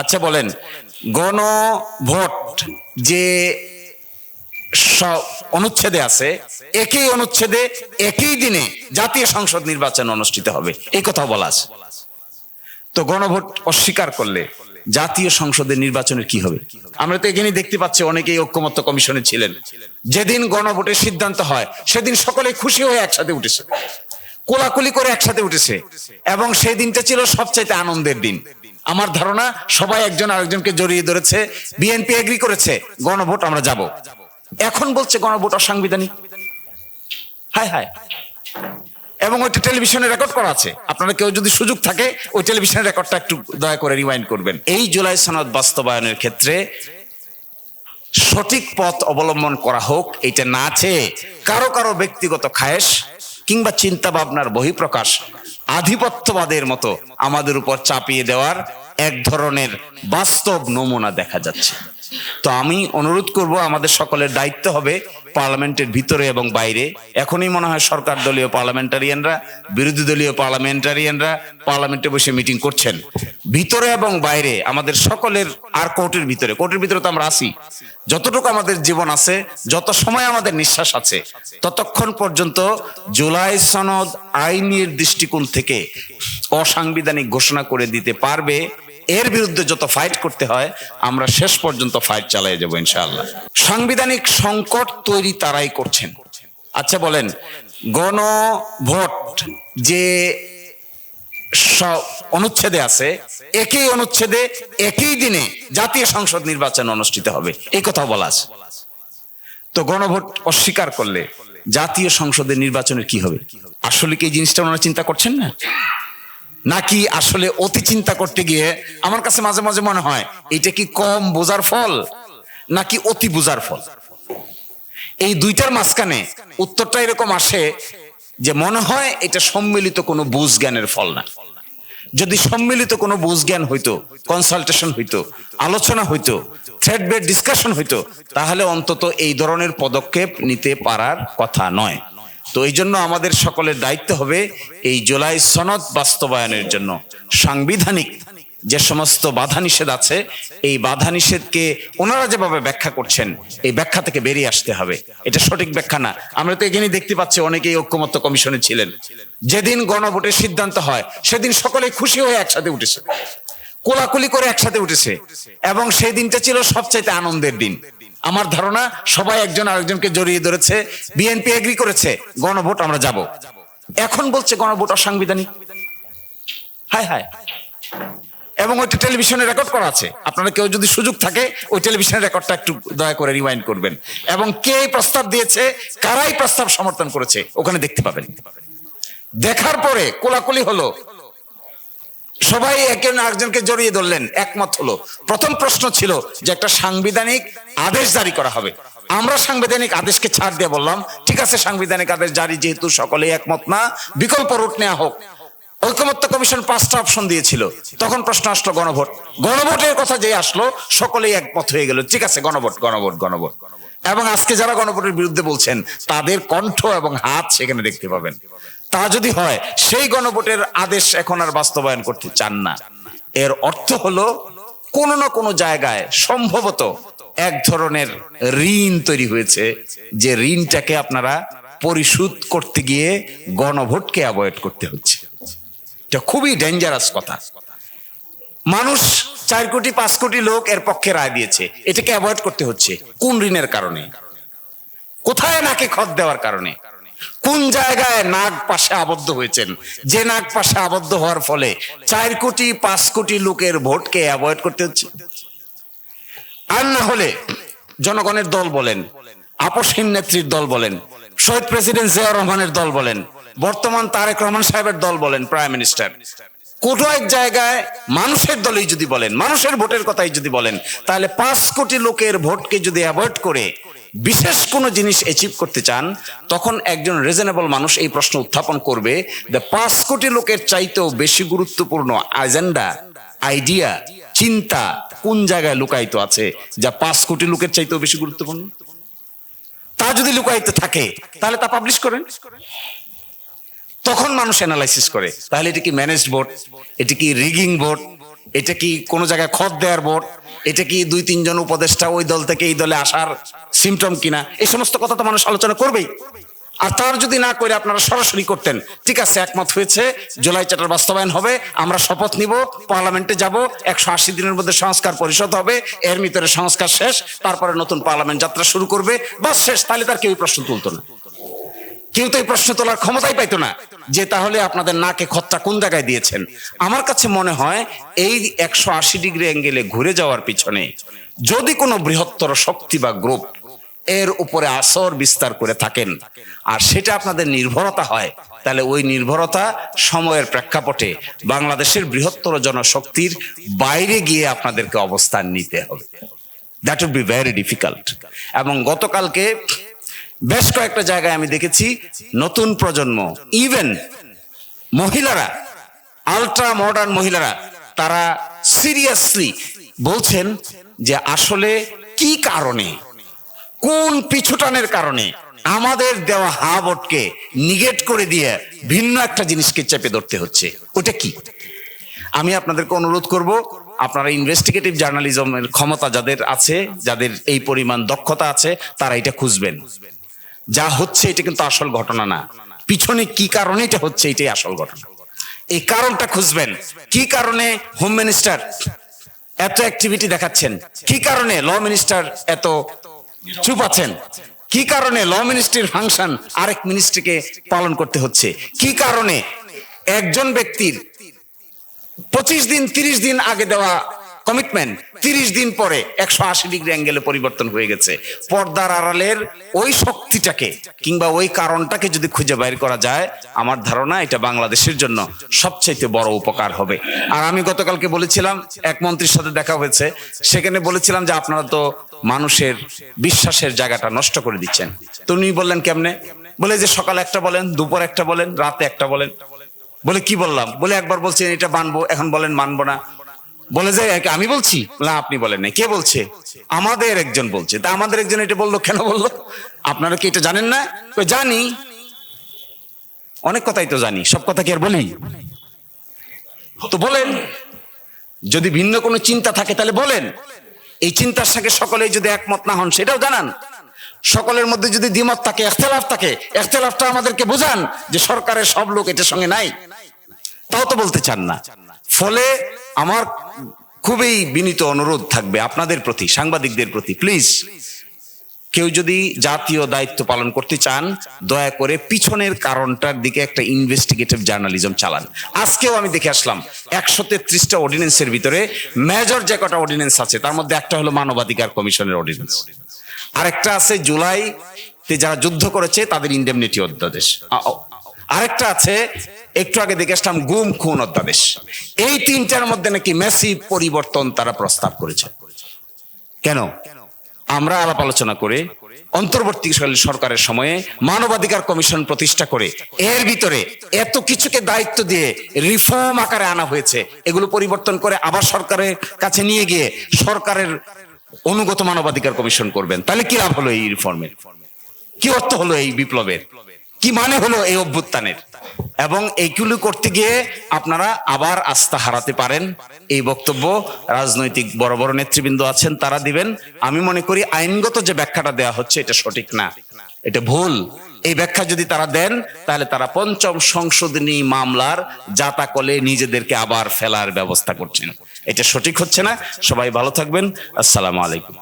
আচ্ছা বলেন, গণভোট যে অনুচ্ছেদে আছে, একই অনুচ্ছেদে একই দিনে জাতীয় সংসদ নির্বাচন অনুষ্ঠিত হবে, এই কথা বলা আছে। তো গণভোট অস্বীকার করলে জাতীয় সংসদের নির্বাচনের কি হবে? আমরা তো এখানে দেখতে পাচ্ছি অনেকেই ঐক্যমত্য কমিশনে ছিলেন। যেদিন গণভোটের সিদ্ধান্ত হয় সেদিন সকলে খুশি হয়ে একসাথে উঠেছে, কোলাকুলি করে একসাথে উঠেছে, এবং সেই দিনটা ছিল সবচাইতে আনন্দের দিন। আমার ধারণা সবাই একজন আরেকজনকে জড়িয়ে ধরেছে। বিএনপি এগ্রি করেছে গণভোট আমরা যাব। এখন বলছে গণভোট অসাংবিধানিক। হায় হায়। এবং ওইটা টেলিভিশনে রেকর্ড করা আছে। আপনারা কেউ যদি সুযোগ থাকে ওই টেলিভিশনের রেকর্ডটা একটু দয়া করে রিওয়াইন্ড করবেন। এই জুলাই সনদ বাস্তবায়নের ক্ষেত্রে সঠিক পথ অবলম্বন করা হোক, এটা না চেয়ে কারো কারো ব্যক্তিগত খায়েশ কিংবা চিন্তা ভাবনার বহিঃপ্রকাশ আধিপত্যবাদের মতো আমাদের উপর চাপিয়ে দেওয়ার এক ধরনের বাস্তব নমুনা দেখা যাচ্ছে। তো আমি অনুরোধ করব, আমাদের সকলের দায়িত্ব হবে পার্লামেন্টের ভিতরে এবং বাইরে। এখনই মনে হয় সরকার দলীয় পার্লামেন্টারিয়ানরা, বিরোধী দলীয় পার্লামেন্টারিয়ানরা পার্লামেন্টে বসে মিটিং করছেন। ভিতরে এবং বাইরে আমাদের সকলের, আর কোর্টের ভিতরে তো আমরা আছি, যতটুকু আমাদের জীবন আছে, যত সময় আমাদের নিঃশ্বাস আছে, ততক্ষণ পর্যন্ত জুলাই সনদ আইনের দৃষ্টিকোণ থেকে অসাংবিধানিক ঘোষণা করে দিতে পারবে। এর বিরুদ্ধে যত ফাইট করতে হয় আমরা শেষ পর্যন্ত ফাইট চালিয়ে যাব ইনশাআল্লাহ। সাংবিধানিক সংকট তৈরি তারাই করছেন। আচ্ছা বলেন, গণভোট যে অনুচ্ছেদে আছে, একই অনুচ্ছেদে একই দিনে জাতীয় সংসদ নির্বাচন অনুষ্ঠিত হবে, এই কথা বলা আছে। তো গণভোট অস্বীকার করলে জাতীয় সংসদের নির্বাচনের কি হবে? আসলে কি এই জিনিসটা ওনারা চিন্তা করছেন না, নাকি আসলে অতি চিন্তা করতে গিয়ে আমার কাছে মাঝে মাঝে মনে হয় এটা কি কম বোঝার ফল নাকি অতি বোঝার ফল? এই দুইটার মাঝখানে উত্তরটা এরকম আসে যে মনে হয় এটা সম্মিলিত কোনো বুঝ জ্ঞানের ফল না। যদি সম্মিলিত কোনো বুঝ জ্ঞান হইতো, কনসালটেশন হইতো, আলোচনা হইতো, থ্রেড বেড ডিসকাশন হইতো, তাহলে অন্তত এই ধরনের পদক্ষেপ নিতে পারার কথা নয়। তো এই জন্য আমাদের সকলের দায়িত্ব হবে এই জুলাই সনদ বাস্তবায়নের জন্য সাংবিধানিক যে সমস্ত বাধা নিষেধ আছে, এই বাধা নিষেধকে ওনারা যেভাবে ব্যাখ্যা করছেন এই ব্যাখ্যা থেকে বেরিয়ে আসতে হবে। এটা সঠিক ব্যাখ্যা না। আমরা তো এখানে দেখতে পাচ্ছি অনেকেই ঐক্যমত্য কমিশনে ছিলেন। যেদিন গণভোটের সিদ্ধান্ত হয় সেদিন সকলে খুশি হয়ে একসাথে উঠেছে, কোলাকুলি করে একসাথে উঠেছে, এবং সেই দিনটা ছিল সবচাইতে আনন্দের দিন। আমার ধারণা সবাই একজন আরেকজনকে জড়িয়ে ধরেছে। বিএনপি এগ্রি করেছে গণভোট আমরা যাব। এখন বলছে গণভোট অসাংবিধানিক। হায় হায়। এবং ওইটা টেলিভিশনে রেকর্ড করা আছে। আপনারা কেউ যদি সুযোগ থাকে ওই টেলিভিশনের রেকর্ডটা একটু দয়া করে রিওয়াইন্ড করবেন, এবং কে প্রস্তাব দিয়েছে, কারাই প্রস্তাব সমর্থন করেছে ওখানে দেখতে পাবেন। দেখার পরে কোলাকুলি হলো, সবাই একজন আরেকজনকে জড়িয়ে ধরলেন, একমত হলো। প্রথম প্রশ্ন ছিল যে একটা সাংবিধানিক আদেশ জারি করা হবে। আমরা সাংবিধানিক আদেশকে ছাড় দিয়ে বললাম ঠিক আছে, সাংবিধানিক আদেশ জারি যেহেতু সকলেই একমত না, বিকল্প রুট নেওয়া হোক। ঐকমত্য কমিশন 5টা অপশন দিয়েছিল। তখন প্রশ্ন আসলো গণভোট। গণভোটের কথা যে আসলো সকলেই একমত হয়ে গেল, ঠিক আছে গণভোট গণভোট গণভোট। এবং আজকে যারা গণভোটের বিরুদ্ধে বলছেন তাদের কণ্ঠ এবং হাত সেখানে দেখতে পাবেন। তা যদি হয় সেই গণভোটের আদেশ এখন আর বাস্তবায়ন করতে চান না, এর অর্থ হলো কোনো না কোনো জায়গায় সম্ভবত এক ধরনের ঋণ তৈরি হয়েছে, যে ঋণটাকে আপনারা পরিশোধ করতে গিয়ে গণভোটকে অ্যাভয়েড করতে হচ্ছে। এটা খুবই ডেঞ্জারাস কথা। মানুষ 4 কোটি 5 কোটি লোক এর পক্ষে রায় দিয়েছে, এটাকে অ্যাভয়েড করতে হচ্ছে কোন ঋণের কারণে? কোথায় নাকে খত দেওয়ার কারণে? কোন জায়গায় নাক পাশে আবদ্ধ হয়েছেন, যে নাক পাশে আবদ্ধ হওয়ার ফলে 4 কোটি 5 কোটি লোকের ভোটকে অ্যাভয়েড করতে হচ্ছে? আর না হলে জনগণের দল বলেন, আপসহীন নেত্রীর দল বলেন, শহীদ প্রেসিডেন্ট জিয়াউর রহমানের দল বলেন, বর্তমান তারেক রহমান সাহেবের দল বলেন, প্রাইম মিনিস্টার, কোথাও এক জায়গায় মানুষের দলই যদি বলেন, মানুষের ভোটের কথাই যদি বলেন, তাহলে 5 কোটি লোকের ভোটকে যদি অ্যাভয়েড করে বিশেষ কোনো জিনিস অ্যাচিভ করতে চান, তখন একজন রিজনেবল মানুষ এই প্রশ্ন উত্থাপন করবে যে 5 কোটি লোকের চাইতেও বেশি গুরুত্বপূর্ণ এজেন্ডা, আইডিয়া, চিন্তা কোন জায়গায় লুকায়িত আছে যা 5 কোটি লোকের চাইতেও বেশি গুরুত্বপূর্ণ? তা যদি লুকায়িত থাকে তাহলে তা পাবলিশ করেন। তখন মানুষ অ্যানালাইসিস করে তাহলে এটা কি ম্যানেজড ভোট, এটা কি রিগিং ভোট, এটা কি কোনো জায়গায় খত দেওয়ার ভোট? এটা কি 2-3 জন উপদেষ্টা ওই দল থেকে এই দলে আসার সিমটম কিনা? এই সমস্ত কথা তো মানুষ আলোচনা করবেই। আর তার যদি না করে আপনারা সরাসরি করতেন, ঠিক আছে একমত হয়েছে, জুলাই চার্টার বাস্তবায়ন হবে, আমরা শপথ নিব, পার্লামেন্টে যাব, 180 দিনের মধ্যে সংস্কার পরিষদ হবে, এর ভিতরে সংস্কার শেষ, তারপরে নতুন পার্লামেন্ট যাত্রা শুরু করবে, বাস শেষ। তাহলে তার কেউ প্রশ্ন তুলতো না, কেউ তো এই প্রশ্ন তোলার ক্ষমতাই পাইতো না যে তাহলে আপনাদের নাকে খতটা কোন জায়গায় দিয়েছেন। আমার কাছে মনে হয় এই 180 ডিগ্রি অ্যাঙ্গেলে ঘুরে যাওয়ার পিছনে যদি কোনো বৃহত্তর শক্তি বা গ্রুপ এর উপরে আসর বিস্তার করে থাকেন, আর সেটা আপনাদের নির্ভরতা হয়, তাহলে ওই নির্ভরতা সময়ের প্রেক্ষাপটে বাংলাদেশের বৃহত্তর জনশক্তির বাইরে গিয়ে আপনাদেরকে অবস্থান নিতে হবে। That would be very difficult. এবং গতকালকে বেশ কয়েকটা জায়গায় আমি দেখেছি নতুন প্রজন্ম, ইভেন মহিলারা, আলট্রা মডার্ন মহিলারা, তারা সিরিয়াসলি বলছেন যে আসলে কি কারণে, কোন পিছুটানের কারণে আমাদের দেওয়া হা ভোটকে নিগেট করে দিয়ে ভিন্ন একটা জিনিসকে চেপে ধরতে হচ্ছে, ওটা কি? আমি আপনাদেরকে অনুরোধ করব, আপনারা ইনভেস্টিগেটিভ জার্নালিজমের ক্ষমতা যাদের আছে, যাদের এই পরিমাণ দক্ষতা আছে, তারা এটা খুঁজবেন। যা হচ্ছে এটা কিন্তু আসল ঘটনা না, পিছনে কি কারণে এটা হচ্ছে এটাই আসল ঘটনা। এই কারণটা খুঁজবেন। কি কারণে হোম মিনিস্টার এত অ্যাক্টিভিটি দেখাচ্ছেন? কি কারণে ল মিনিস্টার এত চুপ আছেন? কি কারণে ল মিনিস্ট্রির ফাংশন আরেক মিনিস্ট্রিকে পালন করতে হচ্ছে? কি কারণে একজন ব্যক্তির 25 দিন 30 দিন আগে দেওয়া কমিটমেন্ট 30 দিন পরে 180 ডিগ্রি অ্যাঙ্গেলে পরিবর্তন হয়ে গেছে? পর্দার আড়ালের ওই শক্তিটাকে কিংবা ওই কারণটাকে যদি খুঁজে বাইর করা যায়, আমার ধারণা এটা বাংলাদেশের জন্য সবচেয়ে বড় উপকার হবে। আর আমি গতকালকে বলেছিলাম, এক মন্ত্রীর সাথে দেখা হয়েছে, সেখানে বলেছিলাম যে আপনারা তো মানুষের বিশ্বাসের জায়গাটা নষ্ট করে দিচ্ছেন। তো উনি বললেন কেমনে? বলে যে সকালে একটা বলেন, দুপুর একটা বলেন, রাতে একটা বলেন। বলে কি বললাম? বলে একবার বলছেন এটা মানবো, এখন বলেন মানবো না। বলে যে আমি বলছি না, আপনি বলেন না। কে বলছে? আমাদের একজন বলছে। তা আমাদের একজন এটা বললো, কেন বললো? আপনারা কি এটা জানেন না? জানি, অনেক কথাই তো জানি, সব কথা কি আর বলি? তো বলেন, যদি ভিন্ন কোনো চিন্তা থাকে তাহলে বলেন। এই চিন্তার সাথে সকলেই যদি একমত না হন সেটাও জানান। সকলের মধ্যে যদি দ্বিমত থাকে, ইখতিলাফ থাকে, ইখতিলাফটা আমাদেরকে বোঝান যে সরকারের সব লোক এটার সঙ্গে নাই, তাও তো বলতে চান না। ফলে আমার খুবই বিনীত অনুরোধ থাকবে আপনাদের প্রতি, সাংবাদিকদের প্রতি, প্লিজ কেউ যদি জাতীয় দায়িত্ব পালন করতে চান, দয়া করে পিছনের কারণটার দিকে একটা ইনভেস্টিগেটিভ জার্নালিজম চালান। আজকেও আমি দেখে আসলাম 133টা অর্ডিন্যান্সের ভিতরে মেজর যে কটা অর্ডিন্যান্স আছে তার মধ্যে একটা হলো মানবাধিকার কমিশনের অর্ডিন্যান্স, আরেকটা আছে জুলাইতে যারা যুদ্ধ করেছে তাদের ইন্ডেমনিটি অধ্যাদেশ, আরেকটা আছে একটু আগে দেখে আসলাম গুম খুন অধ্যাদেশ। এই তিনটার মধ্যে নাকি ম্যাসিভ পরিবর্তন তারা প্রস্তাব করেছে। কেন? আমরা আলাপ আলোচনা করে অন্তর্বর্তীকালীন সরকারের সময়ে মানবাধিকার কমিশন প্রতিষ্ঠা করে এর ভিতরে এত কিছুকে দায়িত্ব দিয়ে রিফর্ম আকারে আনা হয়েছে, এগুলো পরিবর্তন করে আবার সরকারের কাছে নিয়ে গিয়ে সরকারের অনুগত মানবাধিকার কমিশন করবেন। তাহলে কি লাভ হলো এই রিফর্মের? কি অর্থ হলো এই বিপ্লবের? কি মানে হলো এই অভ্যুত্থানের? এবং এইগুলো করতে গিয়ে আপনারা আবার আস্থা হারাতে পারেন। এই বক্তব্য রাজনৈতিক বড় বড় নেতৃবৃন্দ আছেন তারা দিবেন। আমি মনে করি আইনগত যে ব্যাখ্যাটা দেওয়া হচ্ছে এটা সঠিক না, এটা ভুল। এই ব্যাখ্যা যদি তারা দেন তাহলে তারা পঞ্চম সংশোধনী মামলার জাতাকলে নিজেদেরকে আবার ফেলার ব্যবস্থা করছেন। এটা সঠিক হচ্ছে না। সবাই ভালো থাকবেন। আসসালামু আলাইকুম।